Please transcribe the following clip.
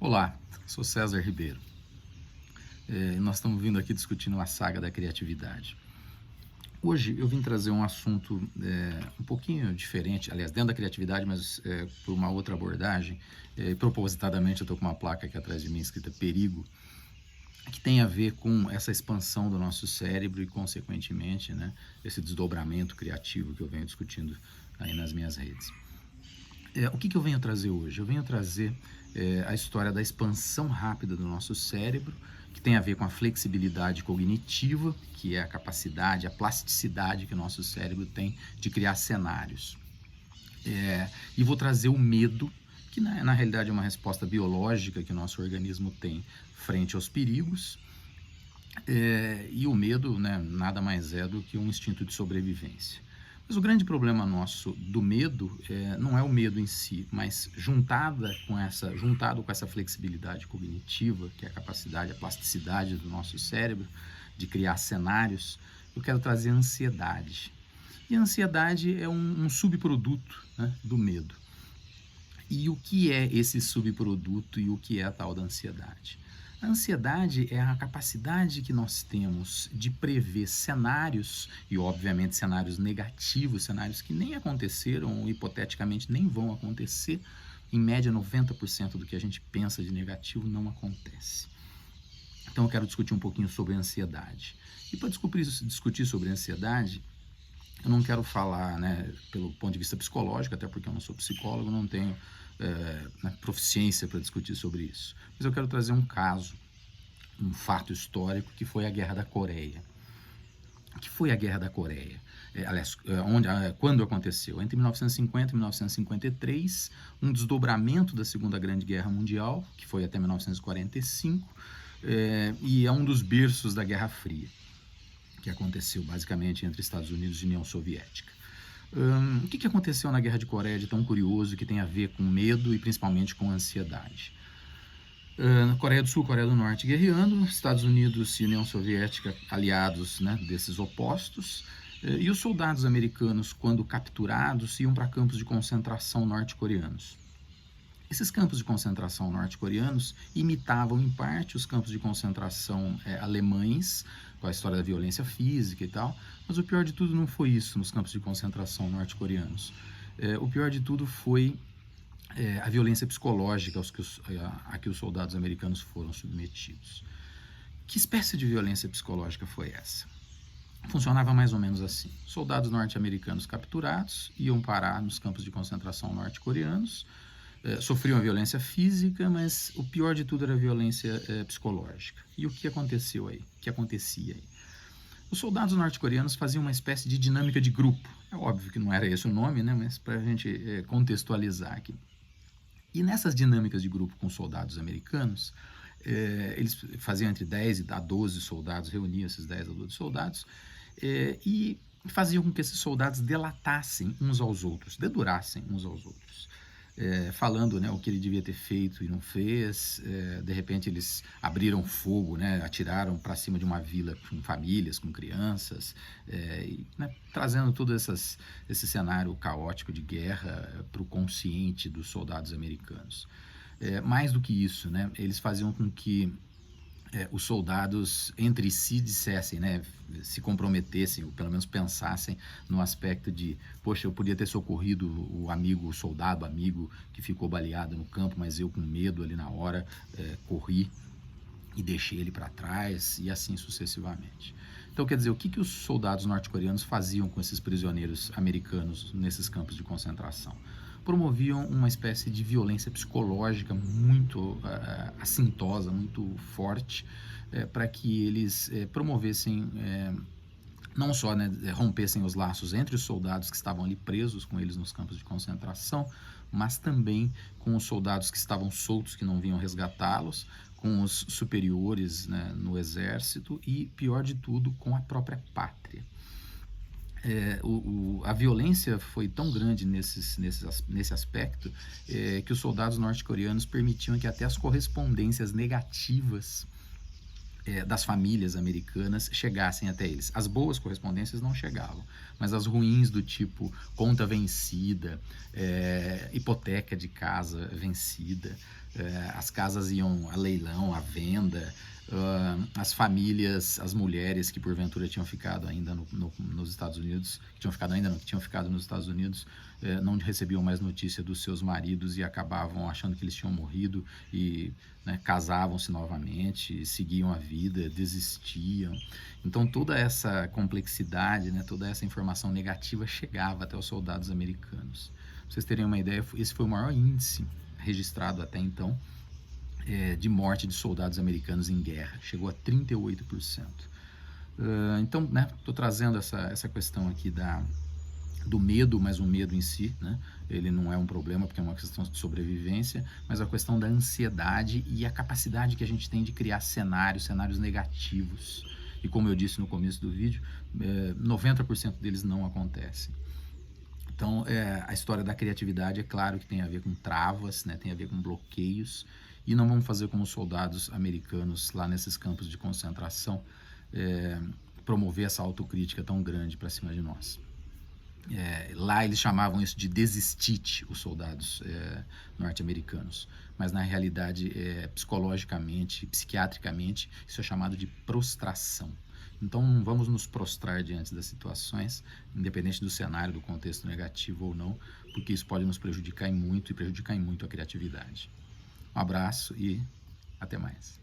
Olá, sou César Ribeiro. Nós estamos vindo aqui discutindo a saga da criatividade. Hoje eu vim trazer um assunto um pouquinho diferente, aliás, dentro da criatividade, mas por uma outra abordagem. Propositadamente eu estou com uma placa aqui atrás de mim escrita Perigo, que tem a ver com essa expansão do nosso cérebro e, consequentemente, né, esse desdobramento criativo que eu venho discutindo aí nas minhas redes. O que eu venho trazer hoje? Eu venho trazer a história da expansão rápida do nosso cérebro, que tem a ver com a flexibilidade cognitiva, que é a capacidade, a plasticidade que o nosso cérebro tem de criar cenários. E vou trazer o medo, que na realidade é uma resposta biológica que o nosso organismo tem frente aos perigos. E o medo, né, nada mais é do que um instinto de sobrevivência. Mas o grande problema nosso do medo não é o medo em si, mas juntado com essa flexibilidade cognitiva, que é a capacidade, a plasticidade do nosso cérebro de criar cenários, eu quero trazer a ansiedade. E a ansiedade é um subproduto, né, do medo. E o que é esse subproduto e o que é a tal da ansiedade? A ansiedade é a capacidade que nós temos de prever cenários, e obviamente cenários negativos, cenários que nem aconteceram ou hipoteticamente nem vão acontecer. Em média, 90% do que a gente pensa de negativo não acontece. Então eu quero discutir um pouquinho sobre a ansiedade. E para discutir sobre a ansiedade, eu não quero falar, né, pelo ponto de vista psicológico, até porque eu não sou psicólogo, não tenho proficiência para discutir sobre isso. Mas eu quero trazer um caso, um fato histórico, que foi a Guerra da Coreia. O que foi a Guerra da Coreia? Quando aconteceu? Entre 1950 e 1953, um desdobramento da Segunda Grande Guerra Mundial, que foi até 1945, e é um dos berços da Guerra Fria, que aconteceu basicamente entre Estados Unidos e União Soviética. O que aconteceu na Guerra de Coreia de tão curioso, que tem a ver com medo e principalmente com ansiedade? Coreia do Sul, Coreia do Norte guerreando, Estados Unidos e União Soviética aliados, né, desses opostos, e os soldados americanos, quando capturados, iam para campos de concentração norte-coreanos. Esses campos de concentração norte-coreanos imitavam, em parte, os campos de concentração alemães, com a história da violência física e tal, mas o pior de tudo não foi isso nos campos de concentração norte-coreanos. O pior de tudo foi a violência psicológica a que os soldados americanos foram submetidos. Que espécie de violência psicológica foi essa? Funcionava mais ou menos assim. Soldados norte-americanos capturados iam parar nos campos de concentração norte-coreanos, sofriam a violência física, mas o pior de tudo era a violência psicológica. E o que aconteceu aí? O que acontecia aí? Os soldados norte-coreanos faziam uma espécie de dinâmica de grupo. É óbvio que não era esse o nome, né? Mas para a gente contextualizar aqui. E nessas dinâmicas de grupo com soldados americanos, eles faziam entre 10 a 12 soldados, reuniam esses 10 a 12 soldados, e faziam com que esses soldados delatassem uns aos outros, dedurassem uns aos outros. Falando, né, o que ele devia ter feito e não fez. De repente eles abriram fogo, né, atiraram para cima de uma vila com famílias, com crianças, né, trazendo todo esse cenário caótico de guerra para o consciente dos soldados americanos. Mais do que isso, né, eles faziam com que os soldados entre si dissessem, né, se comprometessem, ou pelo menos pensassem no aspecto de, poxa, eu podia ter socorrido o soldado amigo que ficou baleado no campo, mas eu com medo ali na hora corri e deixei ele para trás, e assim sucessivamente. Então, quer dizer, o que os soldados norte-coreanos faziam com esses prisioneiros americanos nesses campos de concentração? Promoviam uma espécie de violência psicológica muito assintosa, muito forte, para que eles promovessem, não só, né, rompessem os laços entre os soldados que estavam ali presos com eles nos campos de concentração, mas também com os soldados que estavam soltos, que não vinham resgatá-los, com os superiores, né, no exército e, pior de tudo, com a própria pátria. A violência foi tão grande nesse aspecto que os soldados norte-coreanos permitiam que até as correspondências negativas das famílias americanas chegassem até eles. As boas correspondências não chegavam, mas as ruins do tipo conta vencida, hipoteca de casa vencida, as casas iam a leilão, à venda, as famílias, as mulheres que porventura tinham ficado ainda nos Estados Unidos, que tinham ficado nos Estados Unidos, não recebiam mais notícia dos seus maridos e acabavam achando que eles tinham morrido e, né, casavam-se novamente, seguiam a vida, desistiam. Então toda essa complexidade, né, toda essa informação negativa chegava até os soldados americanos. Pra vocês terem uma ideia, esse foi o maior índice registrado até então de morte de soldados americanos em guerra. Chegou a 38%. Então, né, estou trazendo essa questão aqui do medo, mas o medo em si, né, ele não é um problema porque é uma questão de sobrevivência, mas a questão da ansiedade e a capacidade que a gente tem de criar cenários negativos. E como eu disse no começo do vídeo, 90% deles não acontecem. Então, a história da criatividade, é claro que tem a ver com travas, né, tem a ver com bloqueios, e não vamos fazer como os soldados americanos lá nesses campos de concentração, promover essa autocrítica tão grande para cima de nós. Lá eles chamavam isso de desistite, os soldados norte-americanos, mas na realidade, psicologicamente, psiquiatricamente, isso é chamado de prostração. Então não vamos nos prostrar diante das situações, independente do cenário, do contexto negativo ou não, porque isso pode nos prejudicar muito e prejudicar muito a criatividade. Um abraço e até mais.